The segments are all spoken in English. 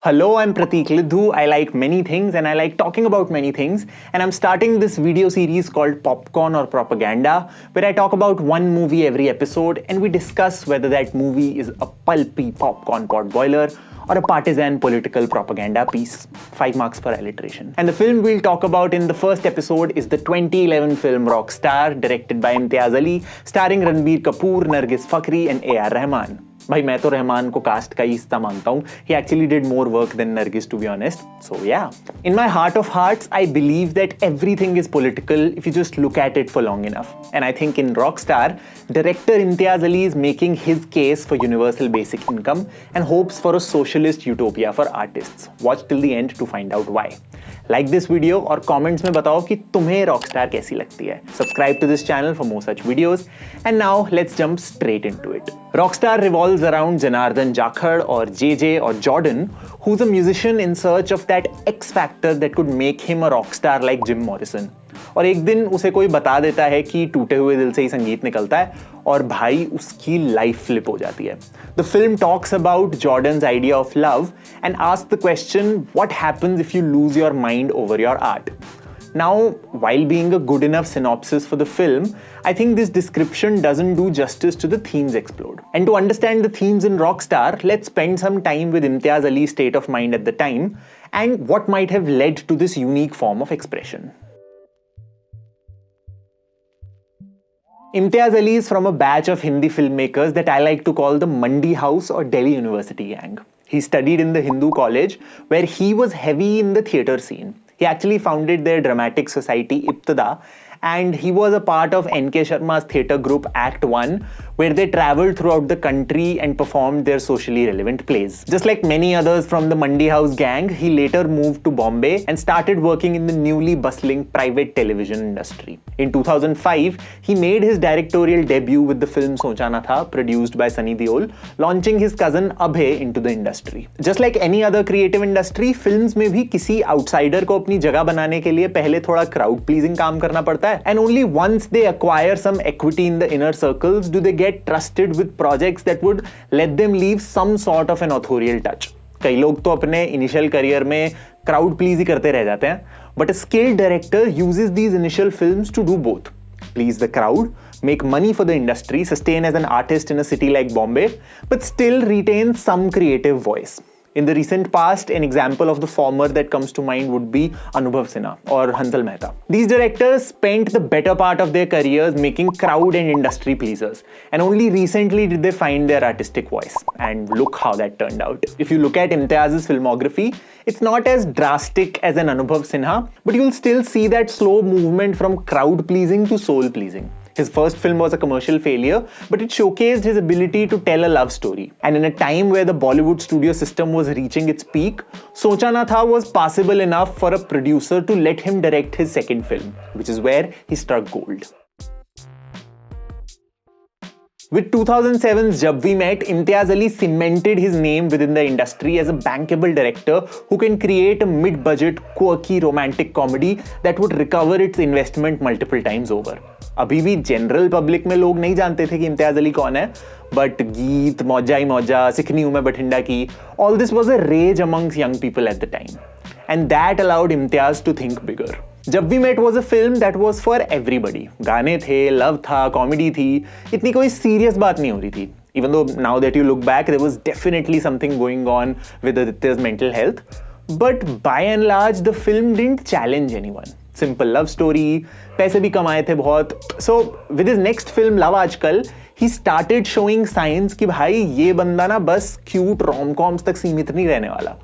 Hello, I'm Pratik Lidhu. I like many things and I like talking about many things. And I'm starting this video series called Popcorn or Propaganda, where I talk about one movie every episode and we discuss whether that movie is a pulpy popcorn pot boiler or a partisan political propaganda piece. 5 marks for alliteration. And the film we'll talk about in the first episode is the 2011 film Rockstar, directed by Imtiaz Ali, starring Ranbir Kapoor, Nargis Fakhri and A.R. Rahman. भाई मैं तो रहमान को cast का ही हिस्सा मानता हूँ. He actually did more work than Nargis, to be honest. So yeah. In my heart of hearts, I believe that everything is political if you just look at it for long enough. And I think in Rockstar, director Imtiaz Ali is making his case for universal basic income and hopes for a socialist utopia for artists. Watch till the end to find out why. Like this video और comments में बताओ कि तुम्हें Rockstar कैसी लगती है. Subscribe to this channel for more such videos. And now let's jump straight into it. Rockstar revolves around Janardhan Jakhar or JJ or Jordan, who's a musician in search of that X factor that could make him a rock star like Jim Morrison. और एक दिन उसे कोई बता देता है कि टूटे हुए दिल से ही संगीत निकलता है और भाई उसकी लाइफ फ्लिप हो जाती है. The film talks about Jordan's idea of love and asks the question, what happens if you lose your mind over your art? Now, while being a good enough synopsis for the film, I think this description doesn't do justice to the themes explored. And to understand the themes in Rockstar, let's spend some time with Imtiaz Ali's state of mind at the time and what might have led to this unique form of expression. Imtiaz Ali is from a batch of Hindi filmmakers that I like to call the Mandi House or Delhi University gang. He studied in the Hindu college where he was heavy in the theatre scene. He actually founded their dramatic society Ibtada, and he was a part of N.K. Sharma's theatre group Act 1, where they travelled throughout the country and performed their socially relevant plays. Just like many others from the Mandi House gang, he later moved to Bombay and started working in the newly bustling private television industry. In 2005, he made his directorial debut with the film Socha Na Tha, produced by Sunny Deol, launching his cousin Abhay into the industry. Just like any other creative industry, films में भी किसी outsider को अपनी जगह बनाने के लिए पहले थोड़ा crowd pleasing काम करना पड़ता है. And only once they acquire some equity in the inner circles do they get trusted with projects that would let them leave some sort of an authorial touch. कई लोग तो अपने initial career में crowd please ही करते रह जाते हैं, but a skilled director uses these initial films to do both. Please the crowd, make money for the industry, sustain as an artist in a city like Bombay, but still retain some creative voice. In the recent past, an example of the former that comes to mind would be Anubhav Sinha or Hansal Mehta. These directors spent the better part of their careers making crowd and industry pleasers, and only recently did they find their artistic voice. And look how that turned out. If you look at Imtiaz's filmography, it's not as drastic as an Anubhav Sinha, but you'll still see that slow movement from crowd pleasing to soul pleasing. His first film was a commercial failure, but it showcased his ability to tell a love story. And in a time where the Bollywood studio system was reaching its peak, Socha Na Tha was passable enough for a producer to let him direct his second film, which is where he struck gold. With 2007's Jab We Met, Imtiaz Ali cemented his name within the industry as a bankable director who can create a mid-budget, quirky romantic comedy that would recover its investment multiple times over. अभी भी general public में लोग नहीं जानते थे कि इम्तियाज अली कौन है, बट गीत, मौजा ही मौजा, सिखनी हूं मैं बठिंडा की, all this was a rage amongst young people at the time. And that allowed Imtiaz to think bigger. जब we met was a film that was for everybody. गाने थे, लव था, कॉमेडी थी, इतनी कोई सीरियस बात नहीं हो रही थी. Even though now that you look back, there was definitely something going on with Aditya's mental health. But by and large, the film didn't challenge anyone. Simple love story, पैसे भी कमाए थे बहुत. So with his next film Love Aajkal, he started showing signs कि भाई ये बंदा ना बस cute rom-coms तक सीमित नहीं रहने वाला.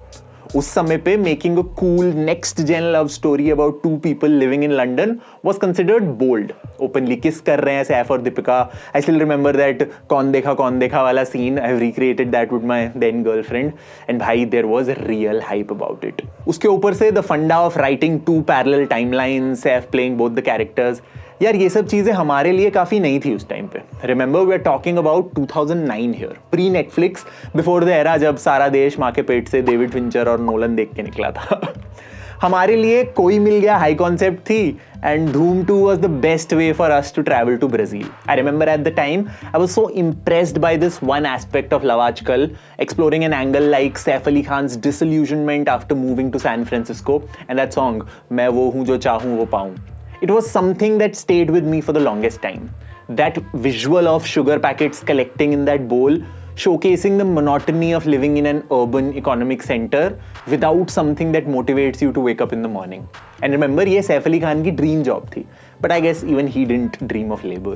उस समय पे making a cool next gen love story about two people living in London was considered bold. Openly kiss कर रहे हैं सैफ और Deepika. I still remember that कौन देखा वाला scene. I've recreated that with my then girlfriend. And भाई there was a real hype about it. उसके ऊपर से the funda of writing two parallel timelines, Saif playing both the characters. यार ये सब चीजें हमारे लिए काफी नई थी उस टाइम पे. Remember we are talking about 2009 here, pre Netflix, before the era जब सारा देश माँ के पेट से डेविड फिंचर और नोलन देख के निकला था. हमारे लिए कोई मिल गया हाई कॉन्सेप्ट थी, and Dhoom 2 was the best way for us to travel to Brazil. I remember at the time, I was so impressed by this one aspect of Love Aajkal, exploring an angle like Saif Ali Khan's disillusionment after moving to San Francisco, and that song, "Main wo hoon jo chahun wo paun." It was something that stayed with me for the longest time. That visual of sugar packets collecting in that bowl, showcasing the monotony of living in an urban economic center without something that motivates you to wake up in the morning. And remember, ये सैफ अली खान की dream job थी, but I guess even he didn't dream of labor.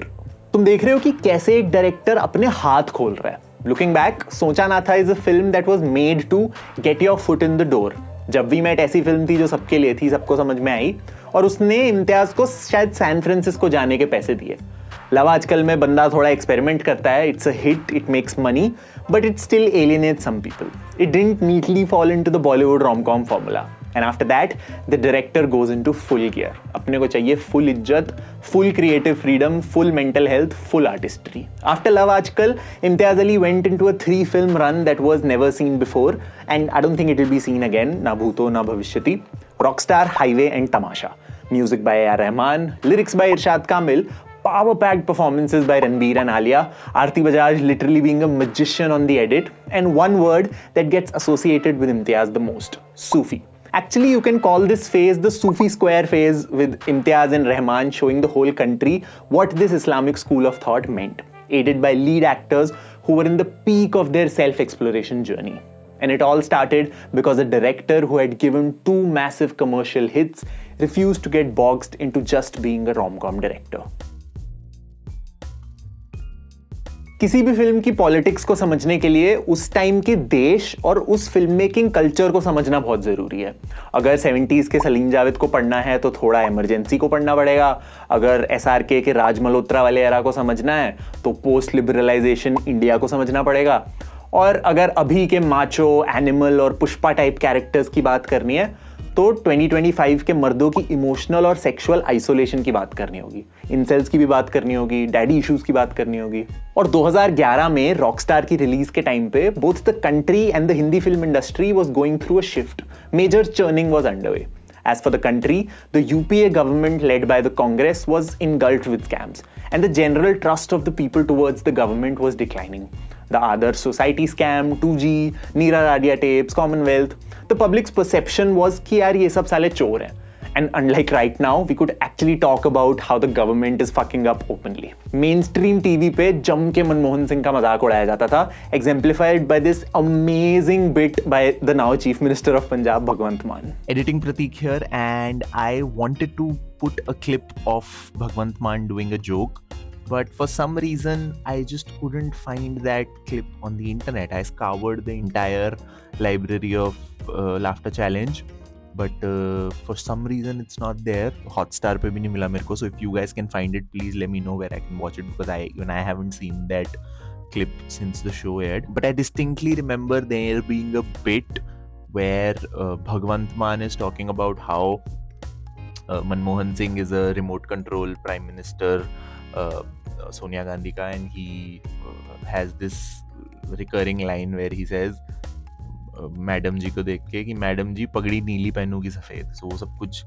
तुम देख रहे हो कि कैसे एक डायरेक्टर अपने हाथ खोल रहा है. Looking back, सोचा ना था is a film that was made to get your foot in the door. जब वी मेट ऐसी फिल्म थी जो सबके लिए थी, सबको समझ में आई, और उसने इम्तियाज को शायद सैन फ्रांसिस्को जाने के पैसे दिए. लव आजकल में बंदा थोड़ा एक्सपेरिमेंट करता है, it's a hit, it makes money, but it still alienates some people. It didn't neatly fall into the Bollywood rom com formula. And after that the director goes into full gear. अपने को चाहिए full इज्जत, full creative freedom, full mental health, full artistry. After love Aajkal, Imtiaz Ali went into a 3-film run that was never seen before, and I don't think it will be seen again. ना भूतो ना भविष्यति. Rockstar, Highway and Tamasha. Music by A.R. Rahman, lyrics by Irshad Kamil, power-packed performances by Ranbir and Alia, Aarti Bajaj literally being a magician on the edit, and one word that gets associated with Imtiaz the most: Sufi. Actually, you can call this phase the Sufi Square phase, with Imtiaz and Rahman showing the whole country what this Islamic school of thought meant, aided by lead actors who were in the peak of their self-exploration journey. And it all started because a director who had given 2 massive commercial hits refused to get boxed into just being a rom-com director. किसी भी film की politics को समझने के लिए उस time के देश और उस फिल्म मेकिंग कल्चर को समझना बहुत ज़रूरी है. अगर 70s के सलीम जावेद को पढ़ना है तो थोड़ा इमरजेंसी को पढ़ना पड़ेगा. अगर SRK के राज मल्होत्रा वाले एरा को समझना है तो पोस्ट लिबरलाइजेशन इंडिया को समझना पड़ेगा. और अगर अभी के माचो, एनिमल और पुष्पा टाइप कैरेक्टर्स की बात करनी है तो 2025 के मर्दों की इमोशनल और सेक्सुअल आइसोलेशन की बात करनी होगी, इंसेल्स की भी बात करनी होगी, डैडी इश्यूज की बात करनी होगी. और 2011 में रॉकस्टार की रिलीज के टाइम पे both the country and the Hindi film industry was going through a shift. Major churning was underway. As for the country, the UPA government led by the Congress was engulfed with scams, and the general trust of the people towards the government was declining. The Adarsh Society scam, 2G, Neera Radia tapes, Commonwealth. The public's perception was कि यार ये सब साले चोर हैं. And unlike right now, we could actually talk about how the government is fucking up openly. Mainstream TV पे जम के मनमोहन सिंह का मजाक उड़ाया जाता था, exemplified by this amazing bit by the now Chief Minister of Punjab, Bhagwant Mann. Editing Pratik here, and I wanted to put a clip of Bhagwant Mann doing a joke, but for some reason I just couldn't find that clip on the internet. I scoured the entire library of Laughter Challenge, but for some reason it's not there. Hotstar पे भी नहीं मिला मेरे को. So if you guys can find it, please let me know where I can watch it, because I haven't seen that clip since the show aired. But I distinctly remember there being a bit where Bhagwant Mann is talking about how Manmohan Singh is a remote control prime minister, Sonia Gandhi ka, and he has this recurring line where he says madam ji को देख के कि madam जी पगड़ी नीली पहनूगी सफ़ेद. सो वो सब कुछ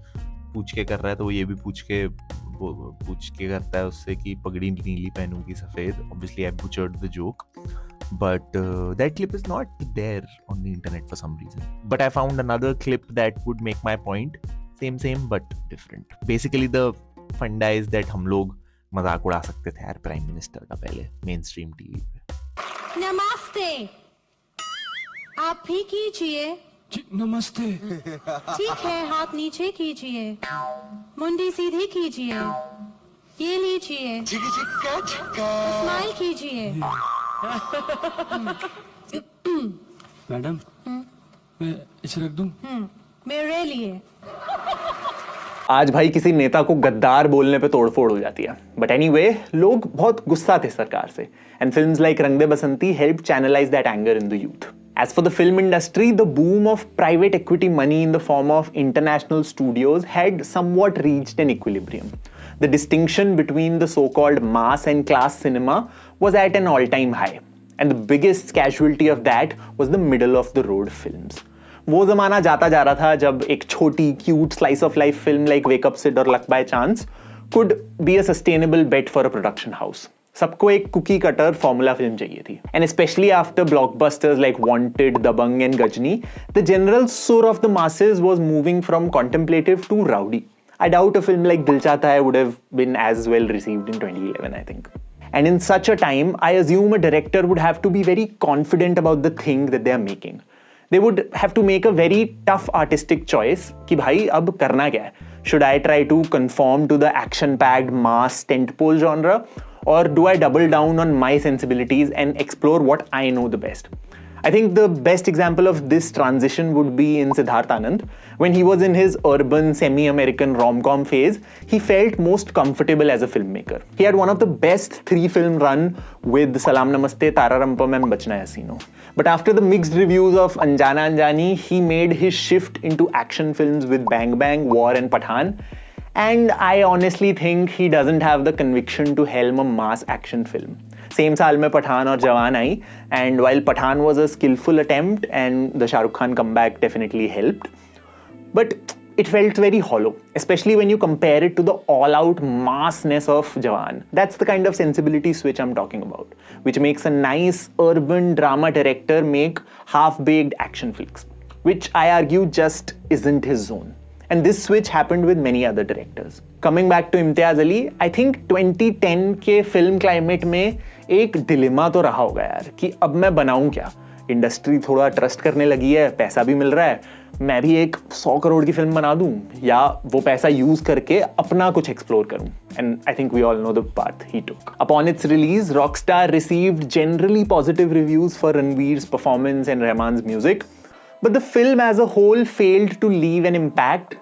पूछ के कर रहा है, तो वो ये भी पूछ के करता है उससे कि पगड़ी नीली पहनूगी सफ़ेद. Obviously I butchered the joke, but that clip is not there on the internet for some reason. But I found another clip that would make my point. Same but different. Basically the funda is that हम लोग मजाक उड़ा सकते थे यार prime minister का पहले main stream TV पे. नमस्ते, आप भी कीजिए. नमस्ते. ठीक है, हाथ नीचे कीजिए, मुंडी सीधी कीजिए, ये लीजिए, स्माइल कीजिए. मैडम, मैं इसे रख दूं? मेरे लिए. आज भाई किसी नेता को गद्दार बोलने पे तोड़फोड़ हो जाती है. बट एनीवे, लोग बहुत गुस्सा थे सरकार से, and films like Rang De Basanti help channelise that anger in the youth. As for the film industry, the boom of private equity money in the form of international studios had somewhat reached an equilibrium. The distinction between the so-called mass and class cinema was at an all-time high, and the biggest casualty of that was the middle-of-the-road films. वो ज़माना जाता जा रहा था जब एक छोटी cute slice of life film like wake up Sid और luck by chance could be a sustainable bet for a production house. सबको एक कुकी कटर फॉर्मूला फिल्म चाहिए थी. And especially after blockbusters like Wanted, Dabangg and Gajni, the general soar of the masses was moving from contemplative to rowdy. I doubt a film like Dil Chahta Hai would have been as well received in 2011, I think. And in such a time, I assume a director would have to be very confident about the thing that they are making. They would have to make a very tough artistic choice कि भाई अब करना क्या है? Should I try to conform to the action-packed mass tentpole genre, or do I double down on my sensibilities and explore what I know the best? I think the best example of this transition would be in Siddharth Anand. When he was in his urban, semi-American rom-com phase, he felt most comfortable as a filmmaker. He had one of the best 3-film run with Salam Namaste, Tararampam and Bachna Hai Hasino. But after the mixed reviews of Anjana Anjani, he made his shift into action films with Bang Bang, War and Pathaan. And I honestly think he doesn't have the conviction to helm a mass action film. Same साल में पठान और जवान आई, and while Pathaan was a skilful attempt and the Shahrukh Khan comeback definitely helped, but it felt very hollow, especially when you compare it to the all-out massness of Jawan. That's the kind of sensibility switch I'm talking about, which makes a nice urban drama director make half-baked action flicks, which I argue just isn't his zone. And this switch happened with many other directors. Coming back to Imtiaz Ali, I think 2010 के film climate में एक dilemma तो रहा होगा यार कि अब मैं बनाऊं क्या. इंडस्ट्री थोड़ा ट्रस्ट करने लगी है, पैसा भी मिल रहा है, मैं भी एक 100 करोड़ की फिल्म बना दूं या वो पैसा यूज करके अपना कुछ एक्सप्लोर करूं. And I think we all know the path he took. Upon its release, Rockstar received generally positive reviews for Ranbir's performance and Rahman's music, but the film as a whole failed to leave an impact,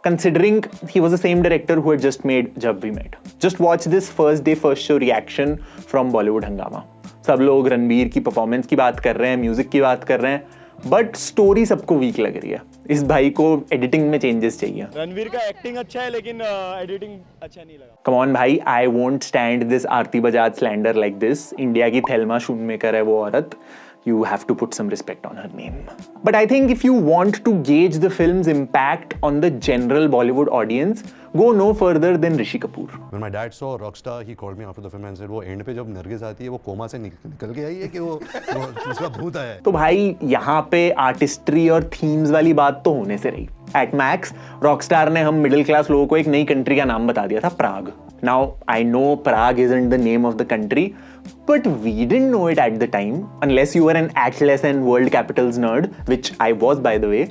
considering he was the same director who had just made Jab We Met. Just watch this first day first show reaction from Bollywood Hungama. सब लोग रणबीर की performance की बात कर रहे हैं, music की बात कर रहे हैं, बट स्टोरी सबको वीक लग रही है. इस भाई को एडिटिंग में चेंजेस चाहिए. रणवीर का एक्टिंग अच्छा है लेकिन एडिटिंग अच्छा नहीं लगा. कम ऑन भाई, I won't stand this Aarti Bajaj slander like this. India की थेल्मा शूनमेकर है वो औरत. You have to put some respect on her name. But I think if you want to gauge the film's impact on the general Bollywood audience, go no further than Rishi Kapoor. When my dad saw Rockstar, he called me after the film and said, वो and पे जब नरगिस आती है वो coma से निकल के आई है कि वो उसका भूत आया है. तो भाई यहाँ पे आर्टिस्ट्री और थीम्स वाली बात तो होने से रही. At Max, Rockstar ने हम मिडिल क्लास लोगों को एक नई कंट्री का नाम बता दिया था, प्राग. Now, I know Prague isn't the name of the country, but we didn't know it at the time, unless you were an Atlas and World Capitals nerd, which I was by the way.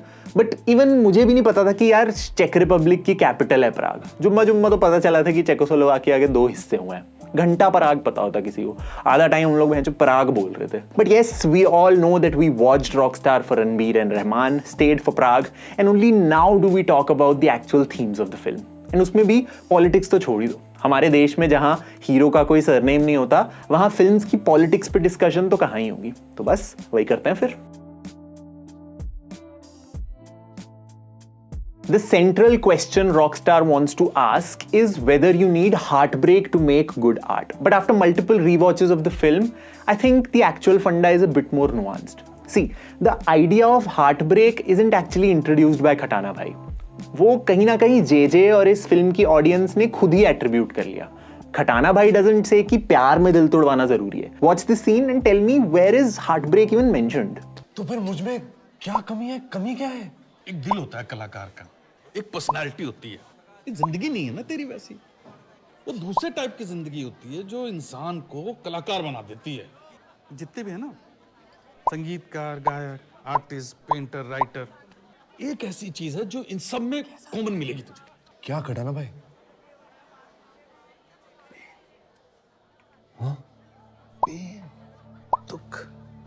But even मुझे भी नहीं पता था कि यार check Republic की capital है प्राग. जुम्मा तो पता चला था कि चेकोस्लोवाकिया के 2 हिस्से हुए हैं. घंटा पराग पता होता किसी को, आधा टाइम हम लोग वहाँ पराग बोल रहे थे. But yes, we all know that we watched Rockstar for Ranbir and Rahman, stayed for Prague, and only now do we talk about the actual themes of the film. And उसमें भी politics तो छोड़ ही दो. हमारे देश में जहां hero का कोई सरनेम नहीं होता, वहां फिल्म्स की पॉलिटिक्स पे डिस्कशन तो कहां ही होगी. तो बस वही करते हैं फिर. The central question Rockstar wants to ask is whether you need heartbreak to make good art. But after multiple rewatches of the film, I think the actual funda is a bit more nuanced. See, the idea of heartbreak isn't actually introduced by Khatana Bhai. वो कहीं ना कहीं जे और इस film की audience ने खुद ही attribute कर लिया. खटाना भाई डजंट से कि प्यार में दिल तोड़वाना जरूरी है. Watch this scene and tell me where is heartbreak even mentioned. तो फिर मुझ में क्या कमी है? कमी क्या है? एक दिल होता है कलाकार का, एक पर्सनालिटी होती है. एक जिंदगी नहीं है ना तेरी वैसी. वो दूसरे टाइप की जिंदगी होती है जो इंसान को कलाकार बना देती है. जितने भी है ना, संगीतकार, गायक, आर्टिस्ट, पेंटर, राइटर, एक ऐसी चीज है जो इन सब में कॉमन मिलेगी तुझे. क्या खटाना भाई? हाँ? पेन, दुख,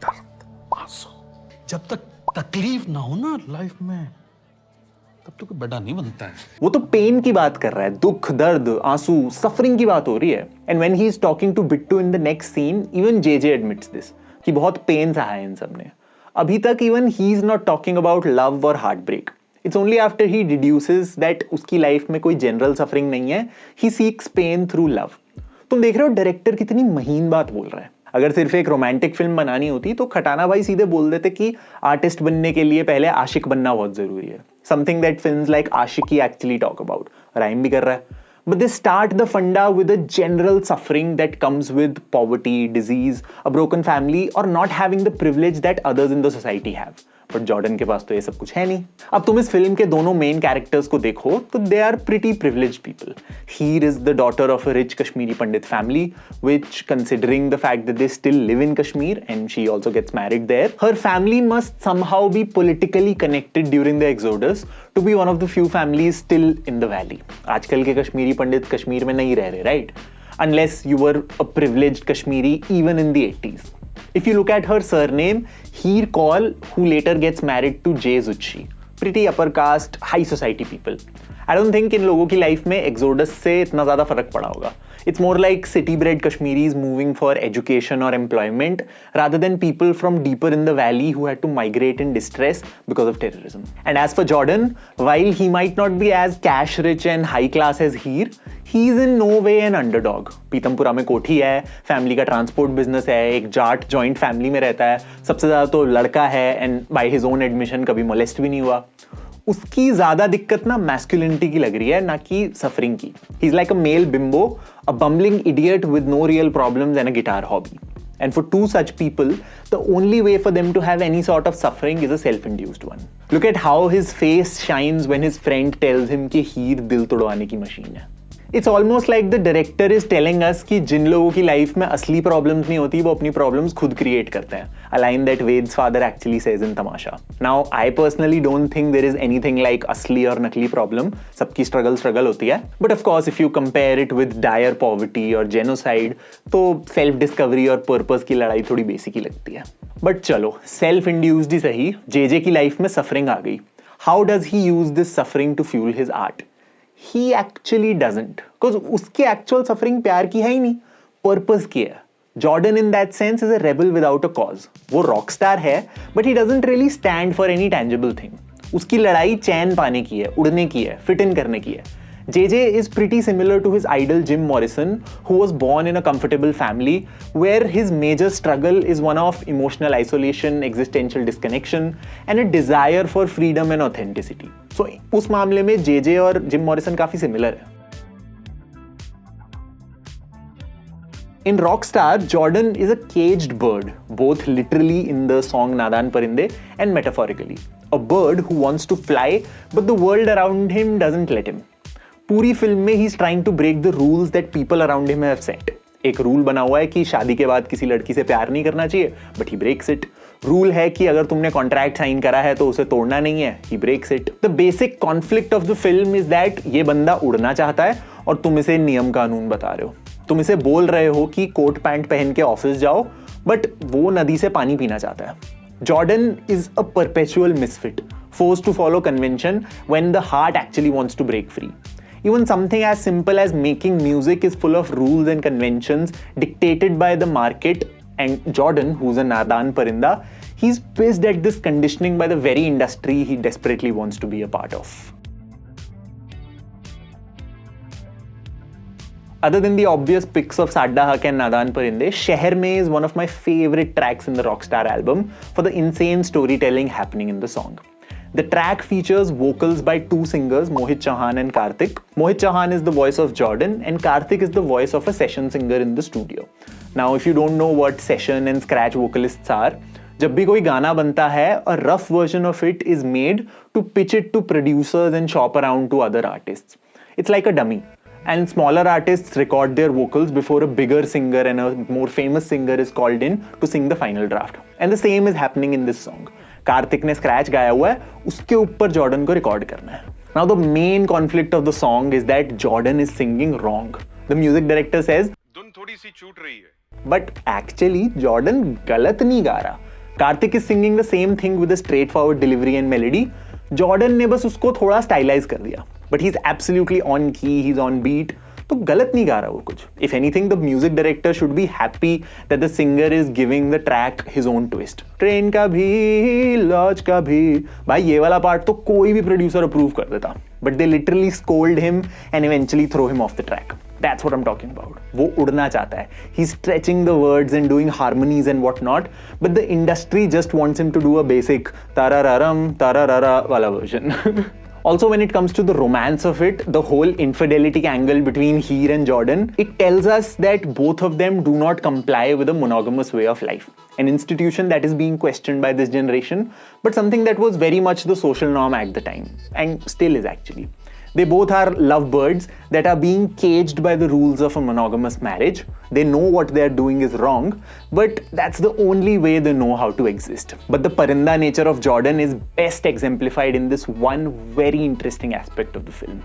दर्द, आंसू. जब तक तकलीफ ना हो ना लाइफ में, तब तो कोई बड़ा नहीं बनता है. वो तो पेन की बात कर रहा है, दुख, दर्द, आंसू, सफरिंग की बात हो रही है. And when he is talking to Bittu in the next scene, even J admits this कि बहुत पेन सहा है इन सब ने. अभी तक even he is not talking about love और heartbreak. It's only after he deduces that उसकी लाइफ में कोई जनरल सफरिंग नहीं है, he seeks pain through love. तुम देख रहे हो डायरेक्टर कितनी महीन बात बोल रहा है. अगर सिर्फ एक रोमांटिक फिल्म बनानी होती तो खटाना भाई सीधे बोल देते कि आर्टिस्ट बनने के लिए पहले आशिक बनना बहुत जरूरी है. Something that films like Aashiqui actually talk about. Rhyme भी कर रहा है. But they start the funda with a general suffering that comes with poverty, disease, a broken family, or not having the privilege that others in the society have. But Jordan के पास तो ये सब कुछ है नहीं. अब तुम इस फिल्म के दोनों मेन कैरेक्टर्स को देखो तो they are pretty privileged people. Heer is the daughter of a rich Kashmiri Pandit family, which considering the fact that they still live in Kashmir and she also gets married there, her family must somehow be politically connected during the exodus to be one of the few families still in the valley. आजकल के कश्मीरी पंडित कश्मीर में नहीं रह रहे, right? Unless you were a privileged Kashmiri even in the 80s. If you look at her surname, Heer Kaul, who later gets married to Jay Zuchi, pretty upper caste, high society people. I don't think इन लोगों की life में exodus से इतना ज़्यादा फर्क पड़ा होगा. It's more like city-bred Kashmiris moving for education or employment rather than people from deeper in the valley who had to migrate in distress because of terrorism. And as for Jordan, while he might not be as cash-rich and high-class as Heer, he is in no way an underdog. Pitampura में कोठी है, family का transport business है, एक Jat joint family में रहता है, सबसे ज़्यादा तो लड़का है and by his own admission कभी मोलेस्ट भी नहीं हुआ. उसकी ज्यादा दिक्कत ना मैस्कुलिनिटी की लग रही है, ना कि सफरिंग की. He is like a male bimbo, a bumbling idiot with no real problems and a guitar hobby. And for two such people, the only way for them to have any sort of suffering is a self-induced one. Look at how his face shines when his friend tells him कि हीर दिल तोड़वाने की machine है. It's almost like the director is telling us कि जिन लोगों की life में असली problems नहीं होती वो अपनी प्रॉब्लम्स खुद क्रिएट करते हैं. A line that Ved's father actually says in Tamasha. Now, I personally don't think there is anything like असली और नकली प्रॉब्लम. सबकी स्ट्रगल होती है. But of course, if you compare it with dire poverty or genocide, तो self discovery और purpose की लड़ाई थोड़ी बेसिक ही लगती है. बट चलो, सेल्फ इंड्यूस्ड ही सही, जे की लाइफ में सफरिंग आ गई. How does he use this suffering to fuel his art? He actually doesn't, because उसके actual suffering प्यार की है ही नहीं, पर्पस की है. Jordan in that sense is a rebel without a cause. वो रॉक स्टार है, but he doesn't really stand for any tangible thing. उसकी लड़ाई चैन पाने की है, उड़ने की है, फिट इन करने की है. JJ is pretty similar to his idol Jim Morrison, who was born in a comfortable family where his major struggle is one of emotional isolation, existential disconnection, and a desire for freedom and authenticity. So उस मामले में JJ और Jim Morrison काफी similar है. In Rockstar, Jordan is a caged bird, both literally in the song Nadan Parinde and metaphorically. A bird who wants to fly, but the world around him doesn't let him. पूरी film में he is trying to break the rules that people around him have set. एक rule बना हुआ है कि शादी के बाद किसी लड़की से प्यार नहीं करना चाहिए, but he breaks it. Rule है कि अगर तुमने कॉन्ट्रैक्ट साइन करा है तो उसे तोड़ना नहीं है, he breaks it. The basic conflict of the film is that ये बंदा उड़ना चाहता है और तुम इसे नियम कानून बता रहे हो. तुम इसे बोल रहे हो कि कोट पैंट पहन के ऑफिस जाओ, बट वो नदी से पानी पीना चाहता है. Jordan is a perpetual misfit, forced to follow convention when the heart actually wants to break free. Even something as simple as making music is full of rules and conventions dictated by the market, and Jordan, who's a Nadan Parinda, he's pissed at this conditioning by the very industry he desperately wants to be a part of. Other than the obvious picks of Sadda Haq and Nadan Parinde, Sheher Mein is one of my favorite tracks in the Rockstar album for the insane storytelling happening in the song. The track features vocals by two singers, Mohit Chauhan and Karthik. Mohit Chauhan is the voice of Jordan and Karthik is the voice of a session singer in the studio. Now, if you don't know what session and scratch vocalists are, जब भी कोई गाना बनता है, a rough version of it is made to pitch it to producers and shop around to other artists. It's like a dummy. And smaller artists record their vocals before a bigger singer and a more famous singer is called in to sing the final draft. And the same is happening in this song. Kartik ने scratch गाया हुआ है, उसके ऊपर Jordan को record करना है. Now the main conflict of the song is that Jordan is singing wrong. The music director says, धुन थोड़ी सी छूट रही है. But actually Jordan गलत नहीं गा रहा. Kartik is singing the same thing with a straightforward delivery and melody. Jordan ने बस उसको थोड़ा स्टाइलाइज कर दिया. But he's absolutely on key, he's on beat. तो गलत नहीं गा रहा वो कुछ. If anything, the music director should be happy that the singer is giving the track his own twist. Train का भी, लॉज का भी, भाई ये वाला पार्ट तो कोई भी प्रोड्यूसर अप्रूव कर देता. But they literally scold him and eventually throw him off the track. That's what I'm talking about. वो उड़ना चाहता है. He's stretching the words and doing harmonies and whatnot, but the industry just wants him to do a basic tarararam, tararara wala version. Also, when it comes to the romance of it, the whole infidelity angle between Heer and Jordan, it tells us that both of them do not comply with a monogamous way of life. An institution that is being questioned by this generation, but something that was very much the social norm at the time, and still is actually. They both are lovebirds that are being caged by the rules of a monogamous marriage. They know what they are doing is wrong, but that's the only way they know how to exist. But the parinda nature of Jordan is best exemplified in this one very interesting aspect of the film.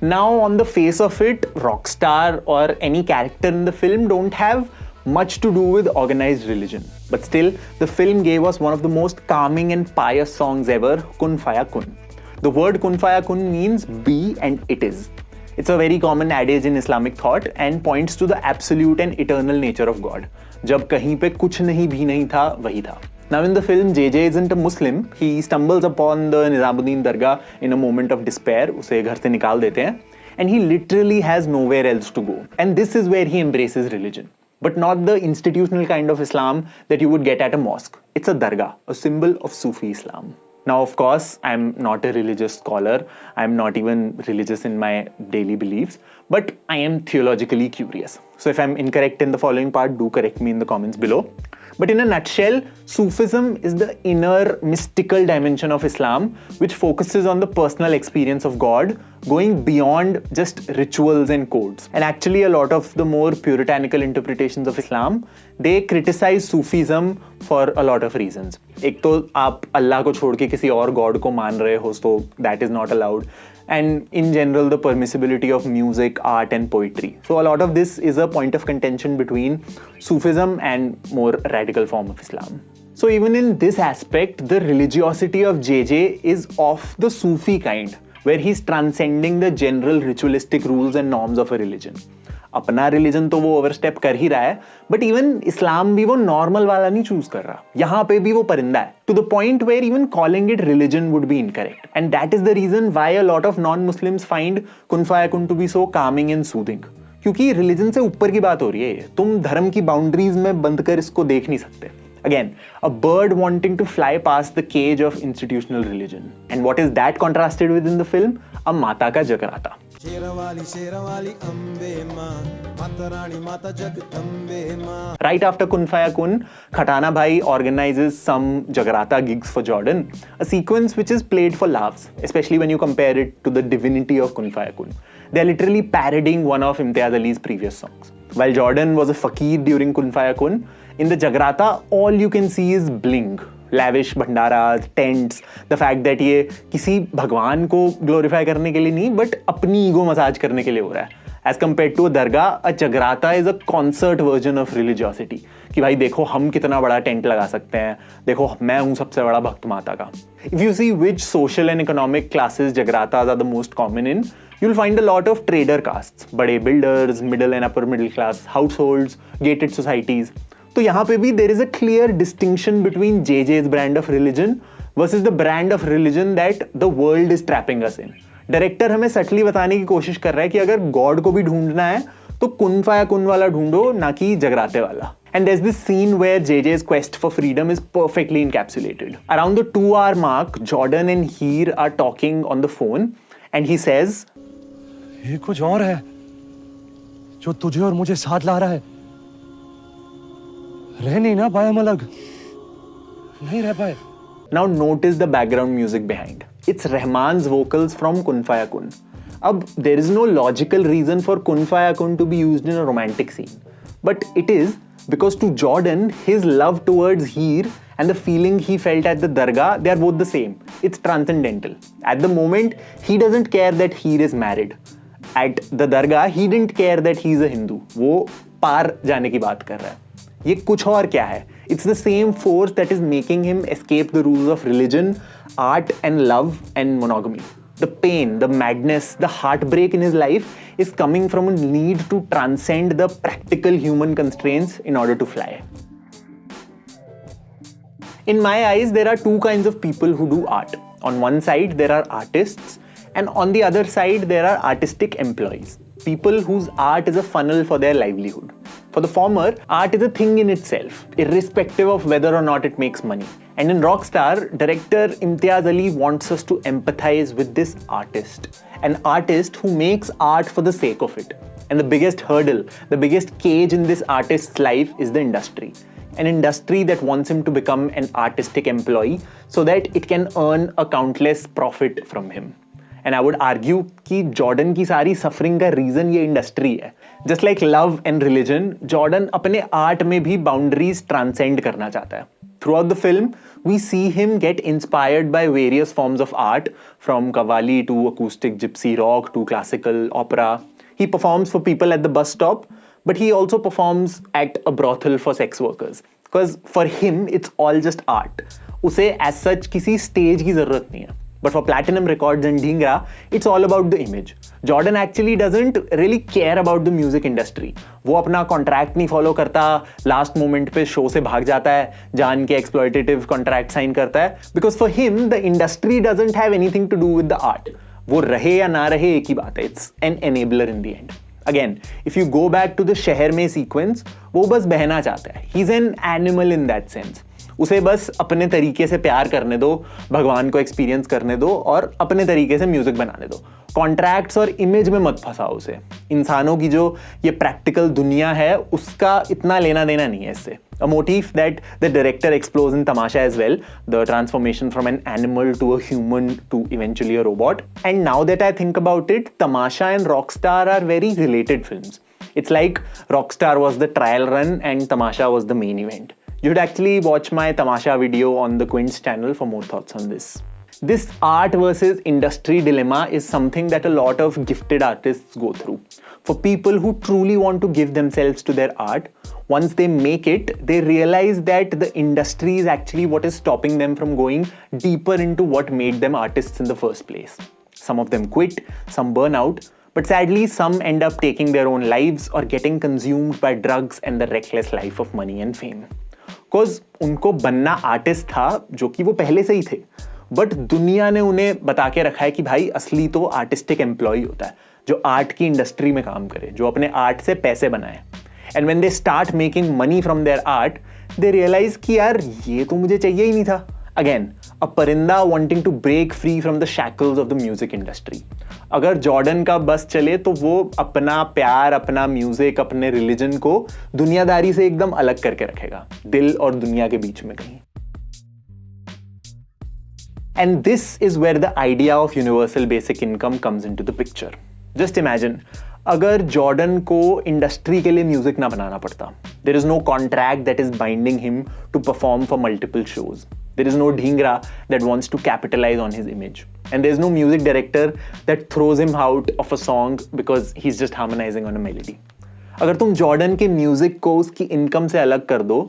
Now, on the face of it, Rockstar or any character in the film don't have much to do with organized religion. But still, the film gave us one of the most calming and pious songs ever, Kun Faya Kun. The word Kun Faya Kun means be and it is. It's a very common adage in Islamic thought and points to the absolute and eternal nature of God. जब कहीं पे कुछ नहीं भी नहीं था, वही था. Now in the film, JJ isn't a Muslim. He stumbles upon the Nizamuddin Dargah in a moment of despair. उसे घर से निकाल देते हैं. And he literally has nowhere else to go. And this is where he embraces religion. But not the institutional kind of Islam that you would get at a mosque. It's a dargah, a symbol of Sufi Islam. Now, of course, I'm not a religious scholar. I'm not even religious in my daily beliefs, but I am theologically curious. So if I'm incorrect in the following part, do correct me in the comments below. But in a nutshell, Sufism is the inner mystical dimension of Islam, which focuses on the personal experience of God, going beyond just rituals and codes. And actually, a lot of the more puritanical interpretations of Islam, they criticize Sufism for a lot of reasons. एक तो आप अल्लाह को छोड़ के किसी और God को मान रहे हो, so that is not allowed. And in general, the permissibility of music, art and poetry. So a lot of this is a point of contention between Sufism and more radical form of Islam. So even in this aspect, the religiosity of JJ is of the Sufi kind, where he's transcending the general ritualistic rules and norms of a religion. अपना religion तो वो overstep कर ही रहा है, but even इस्लाम भी वो normal वाला नहीं चूज कर रहा. यहाँ पे भी वो परिंदा है, to the point where even calling it religion would be incorrect. And that is the reason why a lot of non Muslims find Kun Faya Kun to be so calming and soothing. क्योंकि रिलीजन से ऊपर की बात हो रही है. तुम धर्म की बाउंड्रीज में बंद कर इसको देख नहीं सकते. Again, a bird wanting to fly past the cage of institutional religion. And what is that contrasted with in the film? A Mata ka Jagrata. Right after Kun Faya Kun, Khatana Bhai organizes some Jagrata gigs for Jordan, a sequence which is played for laughs, especially when you compare it to the divinity of Kun Faya Kun. They are literally parodying one of Imtiaz Ali's previous songs. While Jordan was a fakir during Kun Faya Kun, in the Jagrata, all you can see is bling, lavish bhandaras, tents, the fact that ये किसी भगवान को glorify करने के लिए नहीं, but अपनी ego massage करने के लिए हो रहा है. As compared to a dargah, a Jagrata is a concert version of religiosity. कि भाई देखो हम कितना बड़ा टेंट लगा सकते हैं, देखो मैं हूँ सबसे बड़ा भक्त माता का. If you see which social and economic classes Jagratas are the most common in, you'll find a lot of trader castes, बड़े builders, middle and upper middle class households, gated societies. तो यहाँ पे भी there is a clear distinction between JJ's brand of religion versus the brand of religion that the world is trapping us in. Director हमें subtly बताने की कोशिश कर रहा है कि अगर गॉड को भी ढूंढना है तो कुन फाया कुन वाला ढूंढो, ना कि जगराते वाला. And there's this scene where JJ's quest for freedom is perfectly encapsulated. Around the 2-hour mark, Jordan and Heer are talking on the phone and he says, ये कुछ और है जो तुझे और मुझे साथ ला रहा है. रह नहीं ना पाए हम अलग, नहीं रह पाए. Now notice the background music behind. It's Rahman's vocals from Kun Faya Kun. अब there is no logical reason for Kun Faya Kun to be used in a romantic scene. But it is because to Jordan, his love towards Heer and the feeling he felt at the dargah, they are both the same. It's transcendental. At the moment, he doesn't care that Heer is married. At the dargah, he didn't care that he's a Hindu. वो पार जाने की बात कर रहा है. ये कुछ और क्या है? It's the same force that is making him escape the rules of religion, art and love and monogamy. The pain, the madness, the heartbreak in his life is coming from a need to transcend the practical human constraints in order to fly. In my eyes, there are two kinds of people who do art. On one side, there are artists, And on the other side, there are artistic employees, people whose art is a funnel for their livelihood. For the former, art is a thing in itself, irrespective of whether or not it makes money. And in Rockstar, director Imtiaz Ali wants us to empathize with this artist, an artist who makes art for the sake of it. And the biggest hurdle, the biggest cage in this artist's life is the industry. An industry that wants him to become an artistic employee so that it can earn a countless profit from him. And I would argue कि Jordan की सारी suffering का reason ये industry है. Just like love and religion, Jordan अपने art में भी boundaries transcend करना चाहता है. Throughout the film, we see him get inspired by various forms of art, from Qawwali to acoustic gypsy rock to classical opera. He performs for people at the bus stop, but he also performs at a brothel for sex workers. Because for him, it's all just art. उसे as such किसी stage की ज़रूरत नहीं है. But for Platinum Records and Dhingra, it's all about the image. Jordan actually doesn't really care about the music industry. वो अपना contract नहीं follow करता, लास्ट मोमेंट पे शो से भाग जाता है, जान के एक्सप्लॉयटेटिव कॉन्ट्रैक्ट साइन करता है, because for him the industry doesn't have anything to do with the art. वो रहे या ना रहे एक ही बात है, it's an enabler in the end. Again, if you go back to the Shehar Mein sequence, वो बस बहना चाहता है. He is an animal in that sense. उसे बस अपने तरीके से प्यार करने दो, भगवान को एक्सपीरियंस करने दो और अपने तरीके से म्यूजिक बनाने दो. कॉन्ट्रैक्ट्स और इमेज में मत फंसाओ उसे. इंसानों की जो ये प्रैक्टिकल दुनिया है उसका इतना लेना देना नहीं है इससे. A motif that the director explores in Tamasha as well, the transformation from an animal to a human to eventually a robot. And now that I think about it, Tamasha and Rockstar are very related films. It's like Rockstar was the trial run and Tamasha was the main event. You should actually watch my Tamasha video on the Quince channel for more thoughts on this. This art versus industry dilemma is something that a lot of gifted artists go through. For people who truly want to give themselves to their art, once they make it, they realize that the industry is actually what is stopping them from going deeper into what made them artists in the first place. Some of them quit, some burn out, but sadly some end up taking their own lives or getting consumed by drugs and the reckless life of money and fame. Because उनको बनना artist था, जो कि वो पहले से ही थे, but दुनिया ने उन्हें बता के रखा है कि भाई असली तो आर्टिस्टिक एम्प्लॉय होता है, जो आर्ट की इंडस्ट्री में काम करे, जो अपने आर्ट से पैसे बनाए. And when they start making money from their art, they realize कि यार ये तो मुझे चाहिए ही नहीं था. Again, a parinda wanting to break free from the shackles of the music industry. अगर जॉर्डन का बस चले तो वो अपना प्यार, अपना म्यूजिक, अपने रिलीजन को दुनियादारी से एकदम अलग करके रखेगा, दिल और दुनिया के बीच में कहीं. And this is where the idea of universal basic income comes into the picture. Just imagine, अगर जॉर्डन को इंडस्ट्री के लिए म्यूजिक ना बनाना पड़ता. There is no contract that is binding him to perform for multiple shows. There is no Dhingra that wants to capitalize on his image. And there is no music director that throws him out of a song because he's just harmonizing on a melody. अगर तुम Jordan के music को उसकी income से अलग कर दो,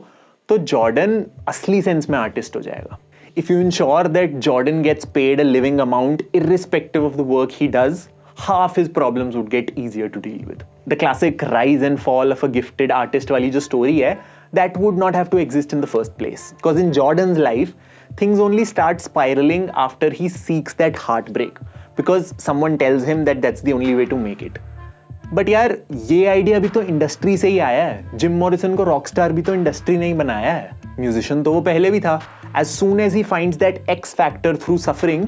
तो जॉर्डन असली सेंस में आर्टिस्ट हो जाएगा. If you ensure that Jordan gets paid a living amount irrespective of the work he does, half his problems would get easier to deal with. The classic rise and fall of a gifted artist wali jo story hai, that would not have to exist in the first place. Because in Jordan's life, things only start spiraling after he seeks that heartbreak. Because someone tells him that that's the only way to make it. But यार ये idea भी तो industry से ही आया है. Jim Morrison को Rockstar भी तो इंडस्ट्री ने ही बनाया है. म्यूजिशियन तो वो पहले भी था. As soon as he finds that X factor through suffering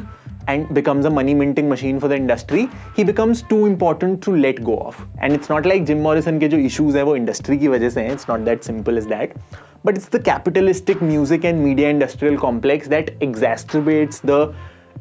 and becomes a money minting machine for the industry, he becomes too important to let go of. And it's not like Jim Morrison के जो issues हैं वो industry की वजह से हैं. It's not that simple as that. But it's the capitalistic music and media industrial complex that exacerbates the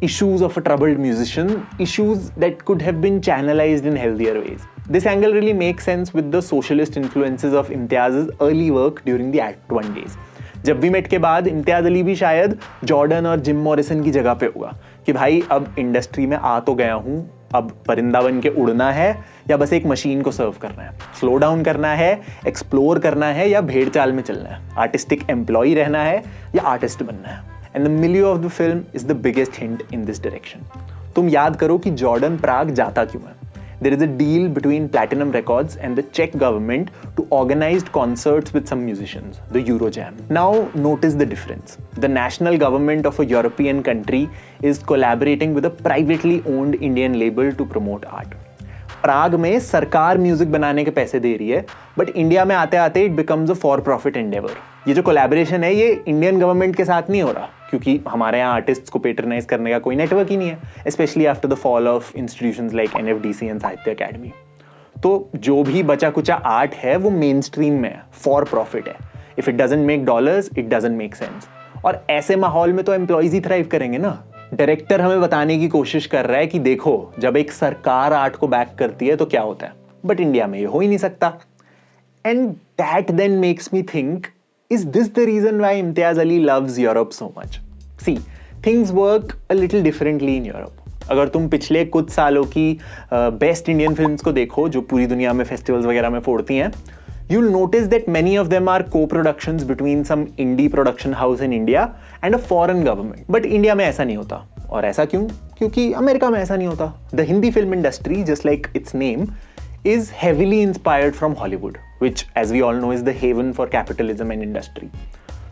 issues of a troubled musician, issues that could have been channelized in healthier ways. This angle really makes sense with the socialist influences of Imtiaz's early work during the Act 1 days. जब we met के बाद इम्तियाज अली भी शायद Jordan और Jim Morrison की जगह पे होगा कि भाई अब इंडस्ट्री में आ तो गया हूँ, अब परिंदा बन के उड़ना है या बस एक मशीन को सर्व करना है, स्लो डाउन करना है, एक्सप्लोर करना है या भेड़ चाल में चलना है, आर्टिस्टिक एम्प्लॉय रहना है या आर्टिस्ट बनना है. एंड द मिलियो of the film is the biggest hint in this direction. तुम याद करो कि जॉर्डन प्राग जाता क्यों है. there is a deal between Platinum Records and the Czech government to organize concerts with some musicians, the Eurojam. Now, notice the difference. The national government of a European country is collaborating with a privately owned Indian label to promote art. प्राग में सरकार music बनाने के पैसे दे रही है, but India में आते आते it becomes a for profit Endeavour. ये जो कोलैबोरेशन है ये इंडियन गवर्नमेंट के साथ नहीं हो रहा, क्योंकि हमारे यहाँ आर्टिस्ट्स को पेट्रनाइज करने का कोई नेटवर्क ही नहीं है, specially after the fall of institutions like NFDC and साहित्य अकेडमी. तो जो भी बचा कुचा आर्ट है वो मेन स्ट्रीम में है, फॉर प्रॉफिट है. If it doesn't make dollars it doesn't make sense. और ऐसे माहौल में तो एम्प्लॉयज ही थ्राइव करेंगे ना. डायरेक्टर हमें बताने की कोशिश कर रहा है कि देखो जब एक सरकार आर्ट को बैक करती है तो क्या होता है, बट इंडिया में ये हो ही नहीं सकता. And that then makes me think, is this the reason why Imtiaz Ali loves Europe so much? See, things work a little differently in Europe. अगर तुम पिछले कुछ सालों की बेस्ट इंडियन फिल्म्स को देखो जो पूरी दुनिया में फेस्टिवल्स वगैरह में फोड़ती हैं, you'll notice that many of them are co-productions between some indie production house in India and a foreign government. But India में ऐसा नहीं होता. और ऐसा क्यों? क्योंकि अमेरिका में ऐसा नहीं होता. The Hindi film industry, just like its name, is heavily inspired from Hollywood, which, as we all know, is the haven for capitalism and industry.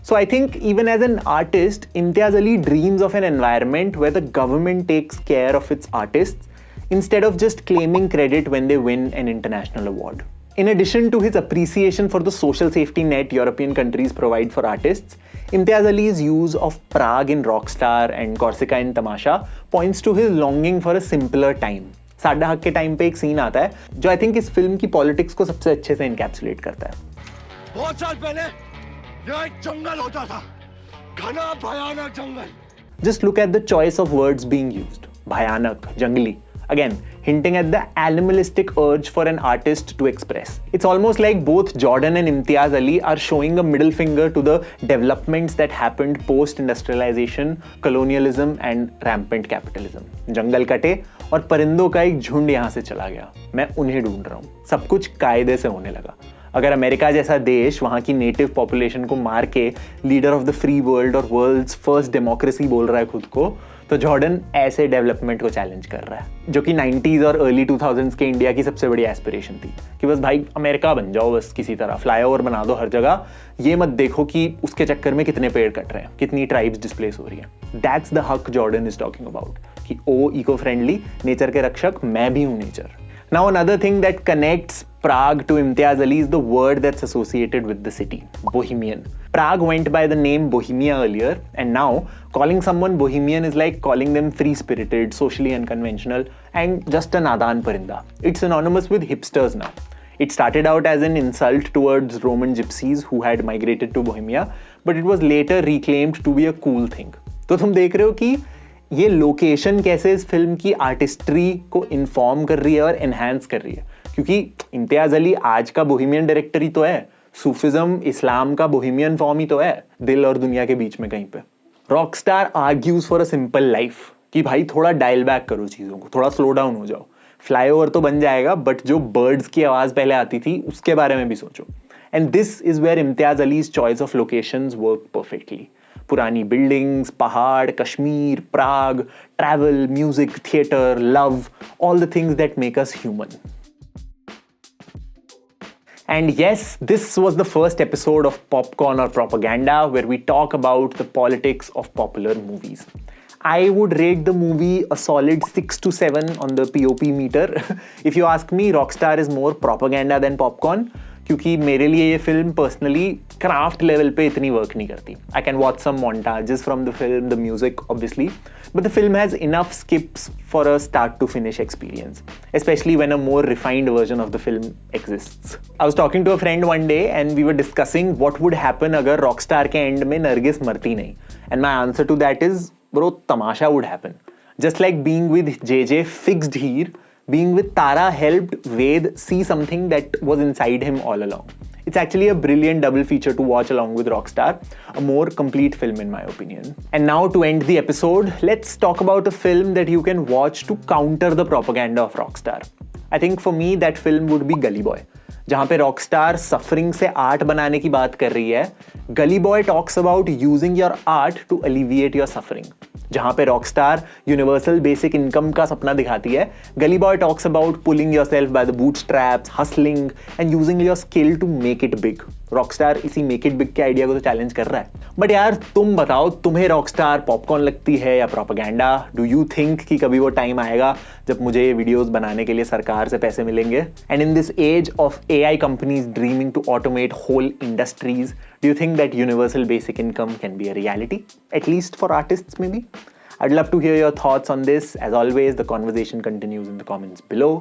So I think even as an artist, Imtiaz Ali dreams of an environment where the government takes care of its artists instead of just claiming credit when they win an international award. In addition to his appreciation for the social safety net European countries provide for artists, Imtiaz Ali's use of Prague in Rockstar and Corsica in Tamasha points to his longing for a simpler time. साडा हक के time पे एक scene आता है जो I think इस film की पॉलिटिक्स को सबसे अच्छे से इनकैप्सुलेट करता है. बहुत साल पहले यहाँ एक जंगल होता था, घना भयानक जंगल. Just look at the choice of words being used. भयानक, जंगली. Again, hinting at the animalistic urge for an artist to express. It's almost like both Jordan and Imtiaz Ali are showing a middle finger to the developments that happened post-industrialization, colonialism and rampant capitalism. जंगल कटे और परिंदों का एक झुंड यहाँ से चला गया. मैं उन्हें ढूंढ रहा हूँ. सब कुछ कायदे से होने लगा. अगर अमेरिका जैसा देश वहाँ की नेटिव पॉपुलेशन को मार के leader of the free world और वर्ल्ड्स फर्स्ट डेमोक्रेसी बोल रहा है खुद को, तो जॉर्डन ऐसे डेवलपमेंट को चैलेंज कर रहा है, जो कि 90s और अर्ली 2000s के इंडिया की सबसे बड़ी एस्पिरेशन थी कि बस भाई अमेरिका बन जाओ, बस किसी तरह फ्लाईओवर बना दो हर जगह, ये मत देखो कि उसके चक्कर में कितने पेड़ कट रहे हैं, कितनी ट्राइब्स डिस्प्लेस हो रही हैं. दैट्स द हक जॉर्डन इज टॉकिंग अबाउट कि ओ इको फ्रेंडली, नेचर के रक्षक मैं भी हूँ nature. Now another thing that connects Prague to Imtiaz Ali is the word that's associated with the city, Bohemian. Prague went by the name Bohemia earlier, and now calling someone Bohemian is like calling them free-spirited, socially unconventional, and just a nadan parinda. It's synonymous with hipsters now. It started out as an insult towards Roman gypsies who had migrated to Bohemia, but it was later reclaimed to be a cool thing. तो तुम देख रहे हो कि ये location कैसे इस film की आर्टिस्ट्री को इन्फॉर्म कर रही है और एनहांस कर रही है, क्योंकि इम्तियाज अली आज का बोहेमियन डायरेक्टर ही तो है. सूफिज्म इस्लाम का बोहेमियन फॉर्म ही तो है, दिल और दुनिया के बीच में कहीं पे. Rockstar argues for a simple life कि भाई थोड़ा डायल बैक करो चीज़ों को, थोड़ा स्लो डाउन हो जाओ. फ्लाईओवर तो बन जाएगा, बट जो बर्ड्स की आवाज़ पहले आती थी उसके बारे में भी सोचो. And this is where Imtiaz Ali's choice of locations work perfectly. पुरानी बिल्डिंग्स, पहाड़, Kashmir, Prague, travel, music, theatre, love, all the things that make us human. And yes, this was the first episode of Popcorn or Propaganda, where we talk about the politics of popular movies. I would rate the movie a solid 6 to 7 on the POP meter. If you ask me, Rockstar is more propaganda than popcorn. क्योंकि मेरे लिए ये film personally craft level पे इतनी work नहीं करती. I can watch some montages from the film, the music obviously, but the film has enough skips for a start to finish experience, especially when a more refined version of the film exists. I was talking to a friend one day and we were discussing what would happen अगर Rockstar के end में नरगिस मरती नहीं. And my answer to that is, bro, tamasha would happen. Just like being with JJ fixed here, being with Tara helped Ved see something that was inside him all along. It's actually a brilliant double feature to watch along with Rockstar, a more complete film in my opinion. And now to end the episode, let's talk about a film that you can watch to counter the propaganda of Rockstar. I think for me that film would be Gully Boy. जहां पे Rockstar suffering से art बनाने की बात कर रही है, Gully Boy talks about using your art to alleviate your suffering. जहां पे रॉकस्टार यूनिवर्सल बेसिक इनकम का सपना दिखाती है, Gully Boy talks about pulling yourself by the bootstraps, hustling and using your skill to make it big. Rockstar इसी मेक इट बिग के idea को तो चैलेंज कर रहा है। बट यार तुम बताओ, तुम्हें रॉकस्टार पॉपकॉर्न लगती है या प्रोपेगेंडा? डू यू थिंक कि कभी वो टाइम आएगा जब मुझे ये वीडियोस बनाने के लिए सरकार से पैसे मिलेंगे? And in this age of AI companies dreaming to automate whole industries, do you think that universal basic income can be a reality, at least for artists maybe? I'd love to hear your thoughts on this. As always, the conversation continues in the comments below.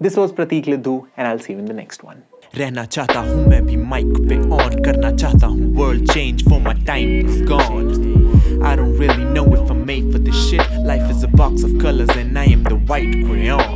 This was Prateek Lidhu, and I'll see you in the next one. रहना चाहता हूँ मैं भी mic पे on, करना चाहता हूँ world change for my time is gone. I don't really know if I'm made for this shit. Life is a box of colors and I am the white crayon.